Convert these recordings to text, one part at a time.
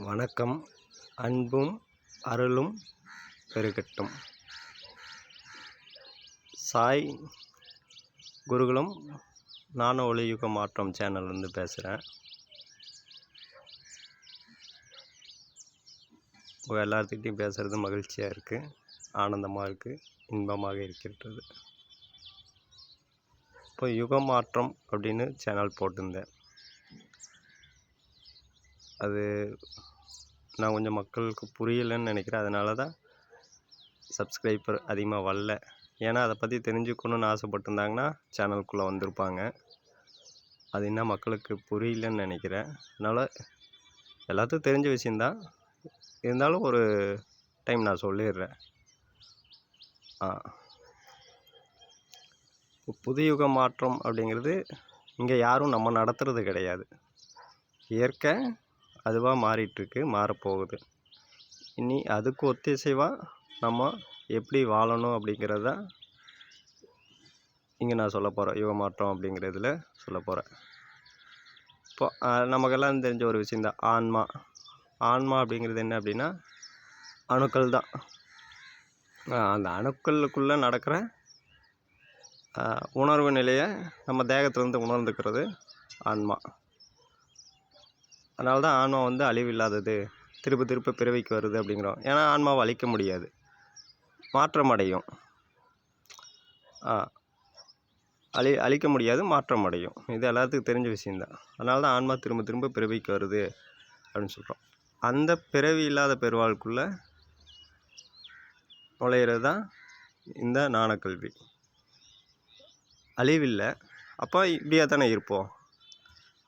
வணக்கம். அன்பும் அருளும் பெருகட்டும். சாய் குருகுலம் நானோ ஒளியுக மாற்றம் சேனல்லேருந்து பேசுகிறேன். உங்கள் எல்லாத்துக்கிட்டையும் பேசுகிறது மகிழ்ச்சியாக இருக்குது, ஆனந்தமாக இருக்குது, இன்பமாக இருக்கின்றது. இப்போ யுக மாற்றம் அப்படின்னு சேனல் போட்டிருந்தேன். அது நான் கொஞ்சம் மக்களுக்கு புரியலைன்னு நினைக்கிறேன். அதனால தான் சப்ஸ்கிரைபர் அதிகமாக வரல. ஏன்னா அதை பற்றி தெரிஞ்சுக்கணுன்னு ஆசைப்பட்டிருந்தாங்கன்னா சேனலுக்குள்ளே வந்திருப்பாங்க. அது என்ன மக்களுக்கு புரியலன்னு நினைக்கிறேன். அதனால் எல்லாத்துக்கும் தெரிஞ்ச விஷயந்தான், இருந்தாலும் ஒரு டைம் நான் சொல்லிடுறேன். புதுயுக மாற்றம் அப்படிங்கிறது இங்கே யாரும் நம்ம நடத்துறது கிடையாது. இயற்கை அதுவாக மாறிட்டுருக்கு, மாறப்போகுது. இனி அதுக்கு ஒத்திசைவாக நம்ம எப்படி வாழணும் அப்படிங்கிறது தான் இங்கே நான் சொல்ல போகிறேன். யுக மாற்றம் அப்படிங்கிறதுல சொல்ல போகிறேன். இப்போ நமக்கெல்லாம் தெரிஞ்ச ஒரு விஷயந்தான் ஆன்மா. ஆன்மா அப்படிங்கிறது என்ன அப்படின்னா அணுக்கள் தான். அந்த அணுக்களுக்குள்ளே நடக்கிற உணர்வு நிலையை நம்ம தேகத்திலேருந்து உணர்ந்துக்கிறது ஆன்மா. அதனால தான் ஆன்மா அழிவில்லாதது, திருப்ப பிறவிக்கு வருது அப்படிங்கிறோம். ஏன்னா ஆன்மாவை அழிக்க முடியாது, மாற்றம் அடையும். அழிக்க முடியாது, மாற்றம் அடையும். இது எல்லாத்துக்கும் தெரிஞ்ச விஷயந்தான். அதனால தான் ஆன்மா திரும்ப பிறவிக்கு வருது அப்படின்னு சொல்கிறோம். அந்த பிறவி இல்லாத பெருவாழ்க்குள்ளே நுழையிறது தான் இந்த ஞானக்கல்வி. அழிவில்லை, அப்போ இப்படியாக தானே இருப்போம்.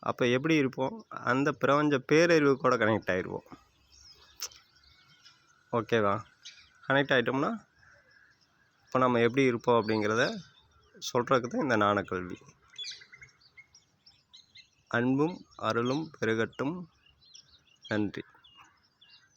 அப்போ எப்படி இருப்போம்? அந்த பிரபஞ்ச பேரறிவு கூட கனெக்ட் ஆகிடுவோம். ஓகேவா? கனெக்ட் ஆகிட்டோம்னா இப்போ நம்ம எப்படி இருப்போம் அப்படிங்கிறத சொல்கிறதுக்கு தான் இந்த ஞானக்கல்வி. அன்பும் அருளும் பெருகட்டும். நன்றி.